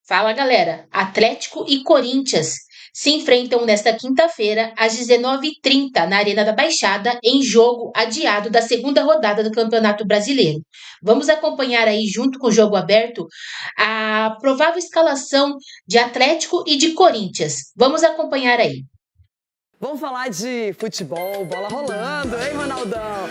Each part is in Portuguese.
Fala galera, Atlético e Corinthians se enfrentam nesta quinta-feira às 19h30 na Arena da Baixada em jogo adiado da segunda rodada do Campeonato Brasileiro. Vamos acompanhar aí junto com o jogo aberto a provável escalação de Atlético e de Corinthians. Vamos acompanhar aí. Vamos falar de futebol, bola rolando, hein, Ronaldão?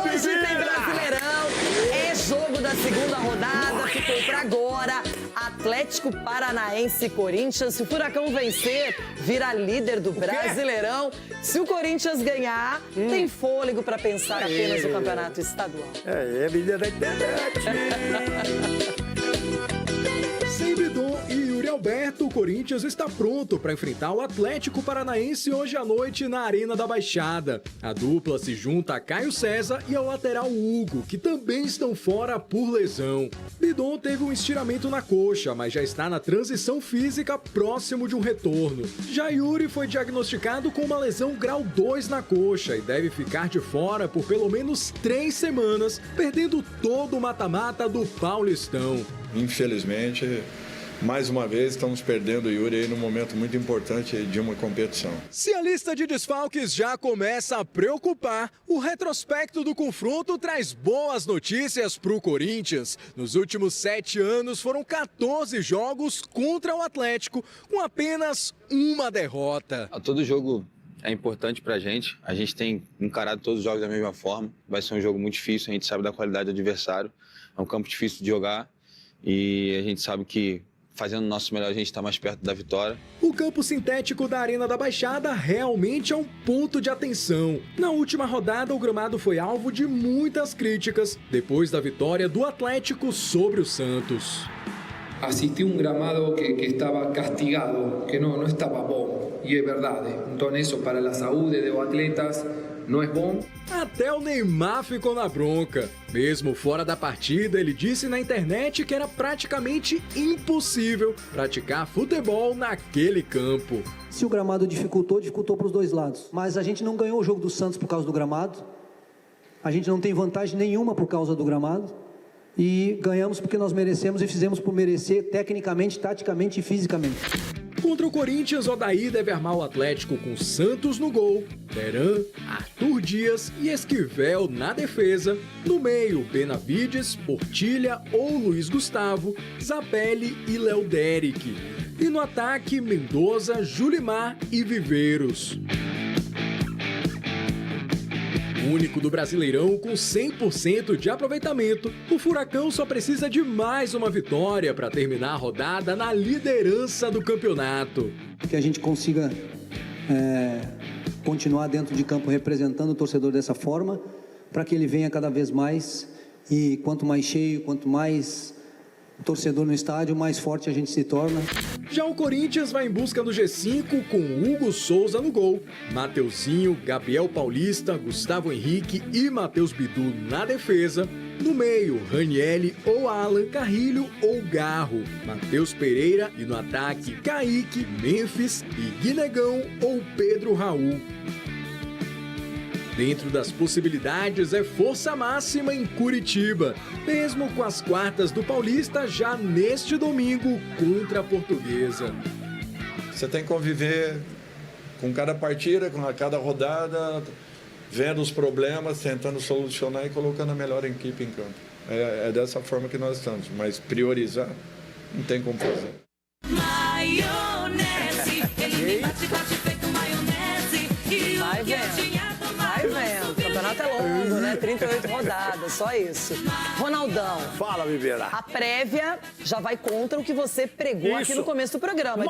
Hoje tem Brasileirão, é jogo da segunda rodada, ficou pra agora. Atlético Paranaense e Corinthians. Se o Furacão vencer, vira líder do Brasileirão. Se o Corinthians ganhar, tem fôlego pra pensar apenas no campeonato estadual. É mídia da internet. Sem Bidon e Yuri Alberto, o Corinthians está pronto para enfrentar o Atlético Paranaense hoje à noite na Arena da Baixada. A dupla se junta a Caio César e ao lateral Hugo, que também estão fora por lesão. Bidon teve um estiramento na coxa, mas já está na transição física próximo de um retorno. Já Yuri foi diagnosticado com uma lesão grau 2 na coxa e deve ficar de fora por pelo menos 3 semanas, perdendo todo o mata-mata do Paulistão. Infelizmente, mais uma vez, estamos perdendo o Yuri aí num momento muito importante de uma competição. Se a lista de desfalques já começa a preocupar, o retrospecto do confronto traz boas notícias para o Corinthians. Nos últimos 7 anos foram 14 jogos contra o Atlético, com apenas uma derrota. Todo jogo é importante pra gente. A gente tem encarado todos os jogos da mesma forma. Vai ser um jogo muito difícil, a gente sabe da qualidade do adversário. É um campo difícil de jogar e a gente sabe que fazendo o nosso melhor a gente está mais perto da vitória. O campo sintético da Arena da Baixada realmente é um ponto de atenção. Na última rodada, o gramado foi alvo de muitas críticas, depois da vitória do Atlético sobre o Santos. Assisti um gramado que estava castigado, que não estava bom, e é verdade. Então isso para a saúde dos atletas não é bom. Até o Neymar ficou na bronca. Mesmo fora da partida, ele disse na internet que era praticamente impossível praticar futebol naquele campo. Se o gramado dificultou para os dois lados. Mas a gente não ganhou o jogo do Santos por causa do gramado. A gente não tem vantagem nenhuma por causa do gramado. E ganhamos porque nós merecemos e fizemos por merecer tecnicamente, taticamente e fisicamente. Contra o Corinthians, Odair deve armar o Atlético com Santos no gol, Teran, Arthur Dias e Esquivel na defesa. No meio, Benavides, Portilha ou Luiz Gustavo, Zabelli e Léo Derek. E no ataque, Mendoza, Julimar e Viveiros. Único do Brasileirão com 100% de aproveitamento, o Furacão só precisa de mais uma vitória para terminar a rodada na liderança do campeonato. Que a gente consiga continuar dentro de campo representando o torcedor dessa forma, para que ele venha cada vez mais e quanto mais cheio, quanto mais torcedor no estádio, mais forte a gente se torna. Já o Corinthians vai em busca do G5 com Hugo Souza no gol, Mateuzinho, Gabriel Paulista, Gustavo Henrique e Matheus Bidu na defesa. No meio, Ranielli ou Alan, Carrilho ou Garro, Matheus Pereira e no ataque, Kaique, Memphis e Guinegão ou Pedro Raul. Dentro das possibilidades é força máxima em Curitiba, mesmo com as quartas do Paulista já neste domingo contra a Portuguesa. Você tem que conviver com cada partida, com cada rodada, vendo os problemas, tentando solucionar e colocando a melhor equipe em campo. É dessa forma que nós estamos, mas priorizar não tem como fazer. Maionese, ele bate feito maionese e o que tinha. Vai vendo, o campeonato é longo, né? 38 rodadas, só isso. Ronaldão. Fala, Viveira. A prévia já vai contra o que você pregou aqui no começo do programa,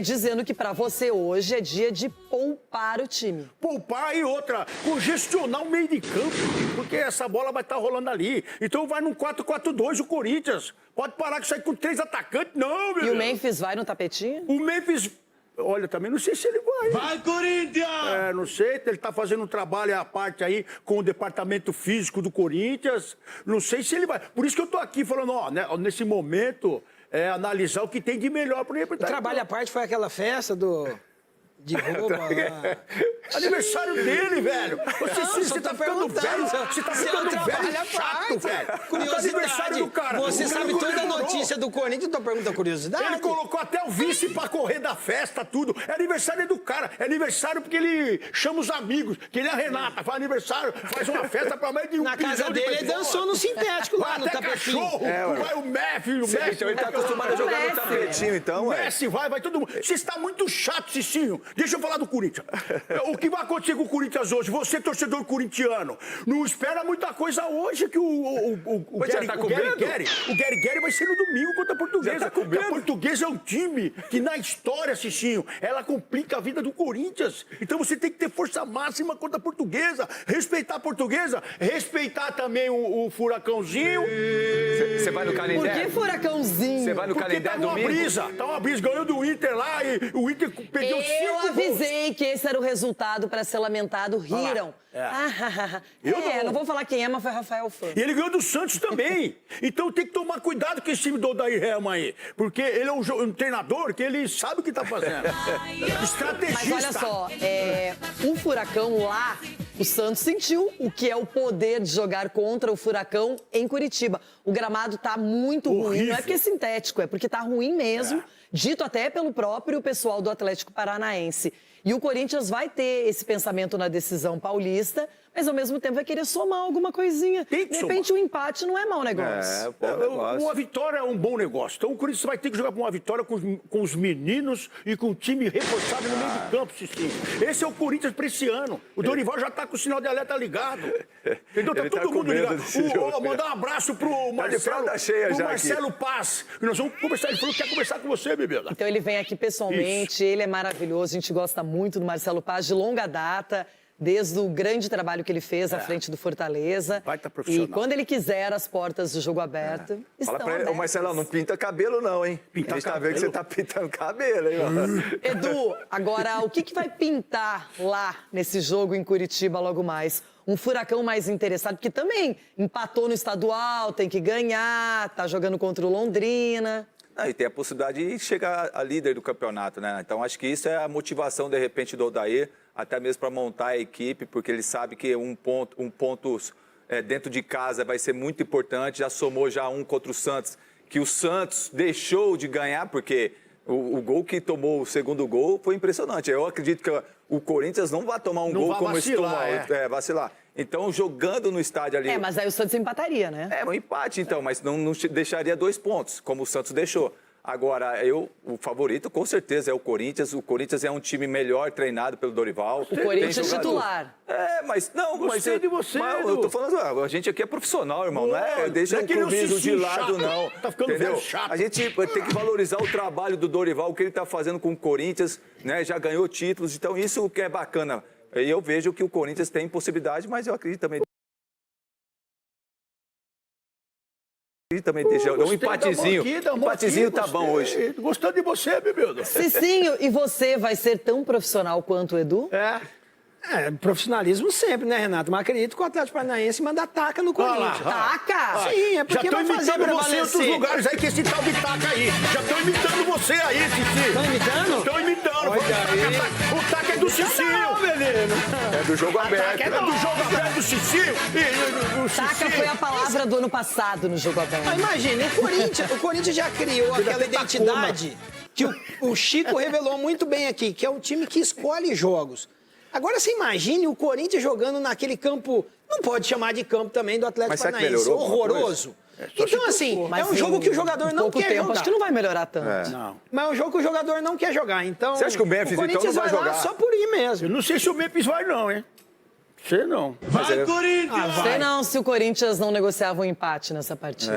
dizendo que pra você hoje é dia de poupar o time. Poupar e outra, congestionar o meio de campo, porque essa bola vai estar rolando ali. Então vai num 4-4-2 o Corinthians. Pode parar que sai com 3 atacantes, não, meu. E o Memphis vai no tapetinho? O Memphis... Olha, também não sei se ele vai. Vai, Corinthians! Não sei, ele tá fazendo um trabalho à parte aí com o departamento físico do Corinthians. Não sei se ele vai. Por isso que eu tô aqui falando, nesse momento, analisar o que tem de melhor para ele. O trabalho à parte foi aquela festa Derruba. Aniversário dele, velho. Você tá ficando velho. Você tá ficando velho chato, velho. Curiosidade. Do cara. Você sabe toda a notícia do Corinthians, então pergunta curiosidade. Ele colocou até o vice pra correr da festa, tudo. É aniversário do cara. É aniversário porque ele chama os amigos. Que ele é a Renata. Faz aniversário, faz uma festa pra mais de 1 Na casa dele, ele dançou no sintético lá, no tapetinho. Cachorro, vai o Messi, Então ele tá acostumado a jogar no tapetinho, então, ué. Messi vai todo mundo. Você está muito chato, Cicinho. Deixa eu falar do Corinthians. O que vai acontecer com o Corinthians hoje? Você, torcedor corintiano, não espera muita coisa hoje que o Gary vai ser no domingo contra a Portuguesa. Porque a Portuguesa é um time que, na história, Cicinho, ela complica a vida do Corinthians. Então você tem que ter força máxima contra a Portuguesa. Respeitar a Portuguesa, respeitar também o Furacãozinho. Você vai no Canindé? Por que Furacãozinho? Você vai no Canindé domingo? Tá uma brisa, ganhou do Inter lá e o Inter perdeu 5 gols. Eu avisei que esse era o resultado para ser lamentado, riram. Não vou falar quem é, mas foi Rafael Fã. E ele ganhou do Santos também. Então tem que tomar cuidado com esse time do Odair Helma aí. Porque ele é um treinador que ele sabe o que tá fazendo. Estrategista. Mas olha só, um Furacão lá, o Santos sentiu o que é o poder de jogar contra o Furacão em Curitiba. O gramado tá muito ruim, não é porque é sintético, é porque tá ruim mesmo, dito até pelo próprio pessoal do Atlético Paranaense. E o Corinthians vai ter esse pensamento na decisão paulista, mas ao mesmo tempo vai querer somar alguma coisinha. De repente, um empate não é mau negócio. Uma vitória é um bom negócio. Então o Corinthians vai ter que jogar com uma vitória com os meninos e com o time reforçado no meio do campo, Cicinho. Esse é o Corinthians para esse ano. O Dorival já tá com o sinal de alerta ligado. Entendeu? Tá todo mundo ligado. Mandar um abraço pro Marcelo Paz. E nós vamos conversar. Ele falou que quer conversar com você, bebida. Então ele vem aqui pessoalmente, ele é maravilhoso, a gente gosta muito do Marcelo Paz, de longa data, desde o grande trabalho que ele fez à frente do Fortaleza. Baita profissional. E quando ele quiser, as portas do jogo aberto estão Fala pra ele, Marcelo, não pinta cabelo não, hein? A gente tá vendo que você tá pintando cabelo, hein, mano? Edu, agora, o que vai pintar lá nesse jogo em Curitiba logo mais? Um Furacão mais interessado, porque também empatou no estadual, tem que ganhar, tá jogando contra o Londrina. E tem a possibilidade de chegar a líder do campeonato, né? Então acho que isso é a motivação, de repente, do Odair, até mesmo para montar a equipe, porque ele sabe que um ponto dentro de casa vai ser muito importante. Já somou um contra o Santos, que o Santos deixou de ganhar, porque o gol que tomou, o segundo gol, foi impressionante. Eu acredito que o Corinthians não vai tomar gol como esse tomou, vacilar. Então, jogando no estádio ali... mas aí o Santos empataria, né? Um empate, então, mas não deixaria 2 pontos, como o Santos deixou. Agora, o favorito, com certeza, é o Corinthians. O Corinthians é um time melhor treinado pelo Dorival. O Corinthians titular. Mas não... Gostei de você, eu tô falando, a gente aqui é profissional, irmão. Não é deixa o clubismo de lado, não. Tá ficando velho chato. A gente tem que valorizar o trabalho do Dorival, o que ele tá fazendo com o Corinthians, né? Já ganhou títulos, então isso que é bacana. E eu vejo que o Corinthians tem possibilidade, mas eu acredito também... deixa um empatezinho. Empatezinho tá bom hoje. Gostando de você, bebê. Cicinho, e você vai ser tão profissional quanto o Edu? Profissionalismo sempre, né, Renato? Mas acredito que o Atlético Paranaense manda taca no Corinthians. Taca? Sim, é porque vai fazer imitando você em outros lugares aí, que esse tal de taca aí. Já tô imitando você aí, Cici. Estão imitando? Tô imitando. O taca é do Cicinho. É do jogo aberto. É do jogo aberto do Cicinho. Taca foi a palavra do ano passado no jogo aberto. Mas imagina, o Corinthians já criou aquela identidade que o Chico revelou muito bem aqui, que é um time que escolhe jogos. Agora você imagine o Corinthians jogando naquele campo, não pode chamar de campo também do Atlético Paranaense, horroroso. Então, assim, é um jogo que o jogador não quer jogar. Acho que não vai melhorar tanto. Não. Mas é um jogo que o jogador não quer jogar, então... Você acha que o Memphis, então, não vai jogar? Só por ir mesmo. Eu não sei se o Memphis vai não, hein? Sei não. Vai, Corinthians! Sei não se o Corinthians não negociava um empate nessa partida.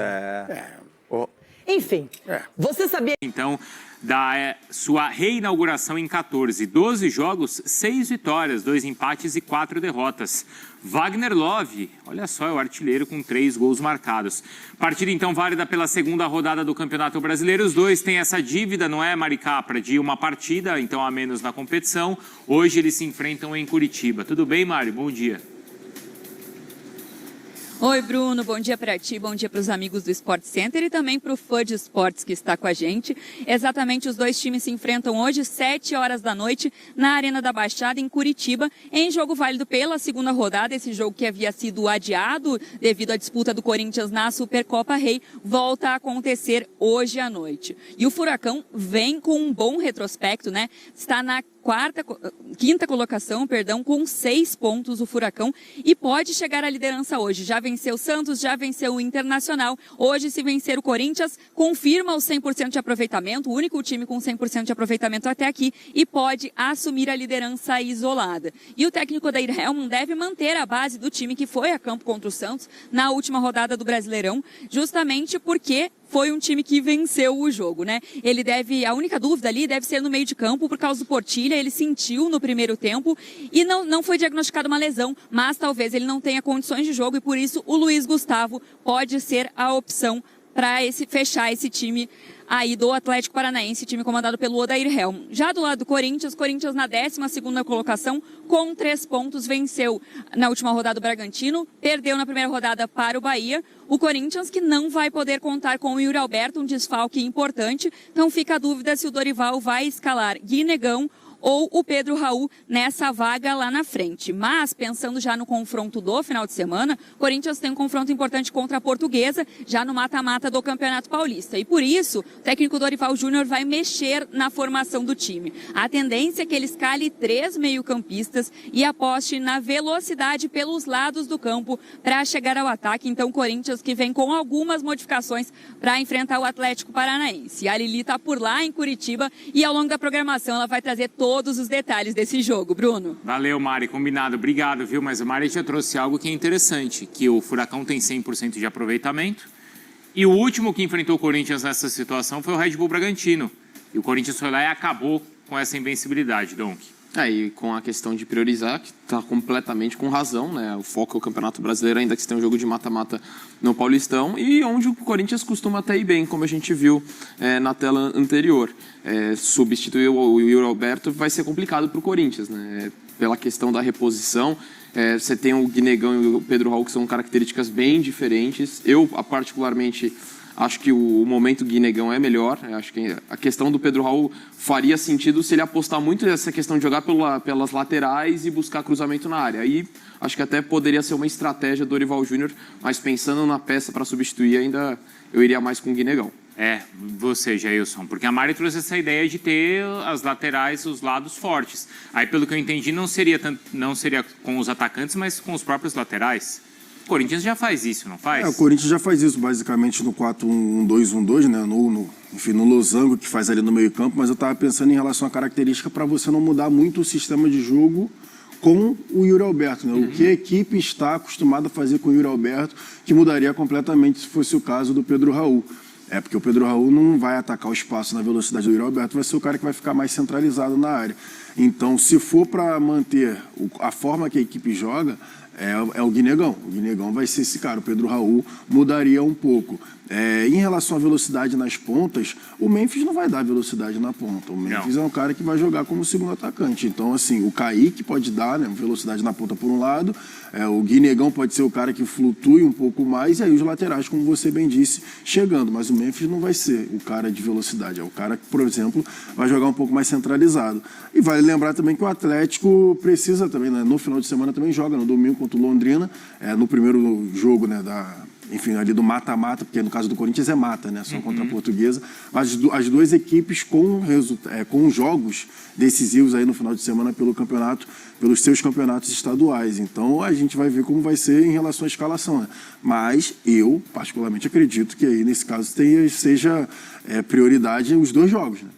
Enfim, você sabia... Então, da sua reinauguração em 14, 12 jogos, 6 vitórias, 2 empates e 4 derrotas. Wagner Love, olha só, é o artilheiro com 3 gols marcados. Partida então válida pela segunda rodada do Campeonato Brasileiro. Os dois têm essa dívida, não é, Mari Capra, de uma partida, então a menos na competição. Hoje eles se enfrentam em Curitiba. Tudo bem, Mário? Bom dia. Oi, Bruno, bom dia para ti, bom dia para os amigos do Sport Center e também para o fã de esportes que está com a gente. Exatamente, os dois times se enfrentam hoje, 7 horas da noite, na Arena da Baixada, em Curitiba, em jogo válido pela segunda rodada. Esse jogo que havia sido adiado devido à disputa do Corinthians na Supercopa Rei, volta a acontecer hoje à noite. E o Furacão vem com um bom retrospecto, né? Está na quinta colocação, com 6 pontos o Furacão e pode chegar à liderança hoje. Já venceu o Santos, já venceu o Internacional. Hoje, se vencer o Corinthians, confirma o 100% de aproveitamento, o único time com 100% de aproveitamento até aqui, e pode assumir a liderança isolada. E o técnico Odair Hellmann deve manter a base do time que foi a campo contra o Santos na última rodada do Brasileirão, justamente porque foi um time que venceu o jogo, né? A única dúvida ali deve ser no meio de campo por causa do Portilha. Ele sentiu no primeiro tempo e não foi diagnosticada uma lesão, mas talvez ele não tenha condições de jogo e por isso o Luiz Gustavo pode ser a opção para fechar esse time aí do Atlético Paranaense, time comandado pelo Odair Hellmann. Já do lado do Corinthians na 12ª colocação, com 3 pontos, venceu na última rodada o Bragantino, perdeu na primeira rodada para o Bahia. O Corinthians que não vai poder contar com o Yuri Alberto, um desfalque importante, então fica a dúvida se o Dorival vai escalar Guinegão ou o Pedro Raul nessa vaga lá na frente. Mas, pensando já no confronto do final de semana, o Corinthians tem um confronto importante contra a Portuguesa, já no mata-mata do Campeonato Paulista. E por isso, o técnico Dorival Júnior vai mexer na formação do time. A tendência é que ele escale 3 meio-campistas e aposte na velocidade pelos lados do campo para chegar ao ataque. Então, o Corinthians que vem com algumas modificações para enfrentar o Atlético Paranaense. A Lili está por lá em Curitiba e ao longo da programação ela vai trazer todos os detalhes desse jogo. Bruno. Valeu, Mari. Combinado. Obrigado, viu? Mas a Mari já trouxe algo que é interessante, que o Furacão tem 100% de aproveitamento e o último que enfrentou o Corinthians nessa situação foi o Red Bull Bragantino. E o Corinthians foi lá e acabou com essa invencibilidade, Donk. E com a questão de priorizar, que está completamente com razão, né? O foco é o Campeonato Brasileiro, ainda que tem um jogo de mata-mata no Paulistão, e onde o Corinthians costuma até ir bem, como a gente viu na tela anterior. Substituir o Yuri Alberto vai ser complicado para o Corinthians, né? Pela questão da reposição. Você tem o Guinegão e o Pedro Raul, que são características bem diferentes. Eu, particularmente, acho que o momento Guinegão é melhor. Acho que a questão do Pedro Raul faria sentido se ele apostar muito nessa questão de jogar pelas laterais e buscar cruzamento na área. Aí acho que até poderia ser uma estratégia do Dorival Júnior, mas pensando na peça para substituir, ainda eu iria mais com o Guinegão. Você, Jailson, porque a Mari trouxe essa ideia de ter as laterais, os lados fortes. Aí, pelo que eu entendi, não seria com os atacantes, mas com os próprios laterais. O Corinthians já faz isso, não faz? O Corinthians já faz isso, basicamente, no 4-1-2-1-2, né? No losango que faz ali no meio-campo, mas eu estava pensando em relação à característica para você não mudar muito o sistema de jogo com o Yuri Alberto, né? O que a equipe está acostumada a fazer com o Yuri Alberto, que mudaria completamente se fosse o caso do Pedro Raul. Porque o Pedro Raul não vai atacar o espaço na velocidade do Yuri Alberto, vai ser o cara que vai ficar mais centralizado na área. Então, se for para manter a forma que a equipe joga, é o Guinegão. O Guinegão vai ser esse cara. O Pedro Raul mudaria um pouco. Em relação à velocidade nas pontas, o Memphis não vai dar velocidade na ponta. O Memphis é um cara que vai jogar como segundo atacante. Então, assim, o Kaique pode dar, né, velocidade na ponta por um lado, o Guinegão pode ser o cara que flutue um pouco mais, e aí os laterais, como você bem disse, chegando. Mas o Memphis não vai ser o cara de velocidade. É o cara que, por exemplo, vai jogar um pouco mais centralizado. E vale lembrar também que o Atlético precisa também, né, no final de semana também joga, no domingo contra o Londrina, no primeiro jogo, né, ali do mata-mata, porque no caso do Corinthians é mata, né? Só contra a Portuguesa. Mas as duas equipes com jogos decisivos aí no final de semana pelos seus campeonatos estaduais. Então a gente vai ver como vai ser em relação à escalação, né? Mas eu, particularmente, acredito que aí nesse caso seja prioridade os dois jogos, né?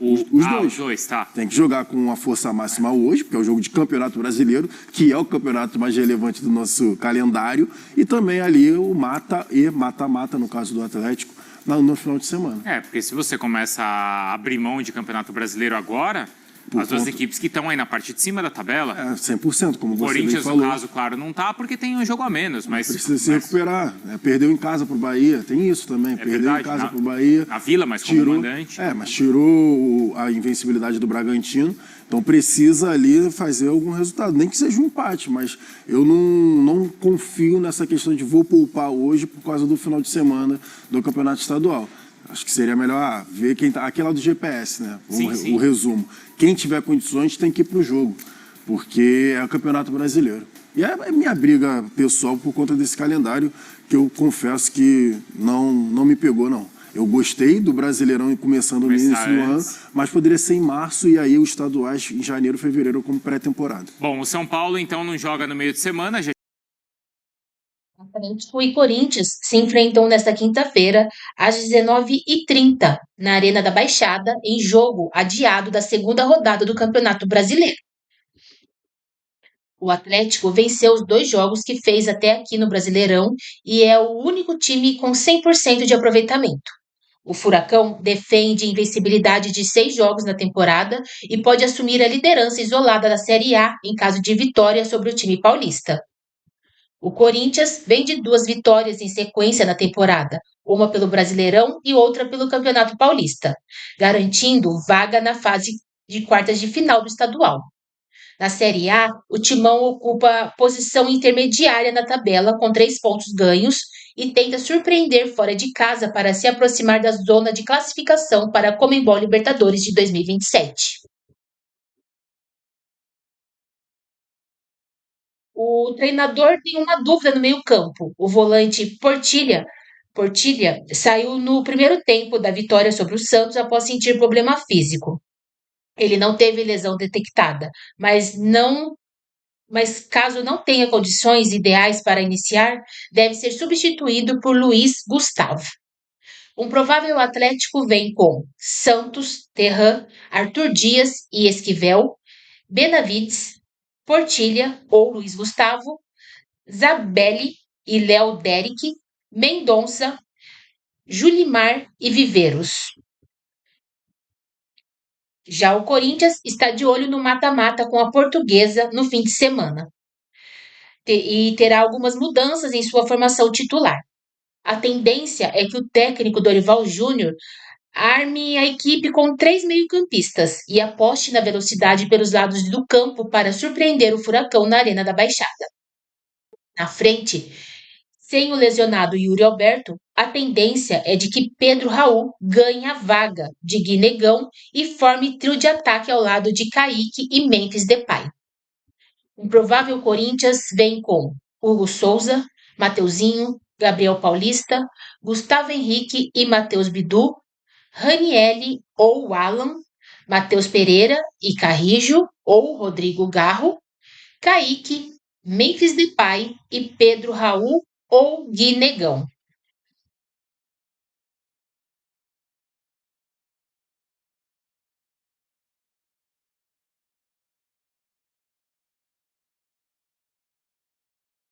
Os dois, tá. Tem que jogar com a força máxima hoje, porque é o jogo de Campeonato Brasileiro, que é o campeonato mais relevante do nosso calendário, e também ali o mata-mata, no caso do Atlético, no final de semana. Porque se você começa a abrir mão de Campeonato Brasileiro agora, As duas equipes que estão aí na parte de cima da tabela. 100%, como você bem Corinthians, falou. no caso, claro, não tá porque tem um jogo a menos, mas... Precisa se recuperar. Perdeu em casa pro Bahia, tem isso também. Perdeu verdade, em casa pro Bahia. Na Vila, mas como mandante. Mas tirou a invencibilidade do Bragantino. Então precisa ali fazer algum resultado. Nem que seja um empate, mas eu não confio nessa questão de vou poupar hoje por causa do final de semana do Campeonato Estadual. Acho que seria melhor ver quem tá... Aqui é lá do GPS, né? O resumo. Quem tiver condições tem que ir pro jogo, porque é o Campeonato Brasileiro. E é minha briga pessoal por conta desse calendário, que eu confesso que não me pegou, não. Eu gostei do Brasileirão começando no início do ano, mas poderia ser em março e aí os estaduais em janeiro, fevereiro como pré-temporada. Bom, o São Paulo então não joga no meio de semana, Atlético e Corinthians se enfrentam nesta quinta-feira, às 19h30, na Arena da Baixada, em jogo adiado da segunda rodada do Campeonato Brasileiro. O Atlético venceu os 2 jogos que fez até aqui no Brasileirão e é o único time com 100% de aproveitamento. O Furacão defende invencibilidade de 6 jogos na temporada e pode assumir a liderança isolada da Série A em caso de vitória sobre o time paulista. O Corinthians vem de 2 vitórias em sequência na temporada, uma pelo Brasileirão e outra pelo Campeonato Paulista, garantindo vaga na fase de quartas de final do estadual. Na Série A, o Timão ocupa posição intermediária na tabela com 3 pontos ganhos e tenta surpreender fora de casa para se aproximar da zona de classificação para a Conmebol Libertadores de 2027. O treinador tem uma dúvida no meio-campo. O volante Portilha saiu no primeiro tempo da vitória sobre o Santos após sentir problema físico. Ele não teve lesão detectada, mas caso não tenha condições ideais para iniciar, deve ser substituído por Luiz Gustavo. Um provável Atlético vem com Santos, Terran, Arthur Dias e Esquivel, Benavides, Portilha ou Luiz Gustavo, Zabelli e Léo Derek, Mendonça, Julimar e Viveiros. Já o Corinthians está de olho no mata-mata com a Portuguesa no fim de semana e terá algumas mudanças em sua formação titular. A tendência é que o técnico Dorival Júnior arme a equipe com 3 meio-campistas e aposte na velocidade pelos lados do campo para surpreender o Furacão na Arena da Baixada. Na frente, sem o lesionado Yuri Alberto, a tendência é de que Pedro Raul ganhe a vaga de Guinegão e forme trio de ataque ao lado de Kaique e Memphis Depay. Um provável Corinthians vem com Hugo Souza, Mateuzinho, Gabriel Paulista, Gustavo Henrique e Matheus Bidu, Ranielli ou Alan, Matheus Pereira e Carrijo ou Rodrigo Garro, Kaique, Memphis Depay e Pedro Raul ou Guinegão.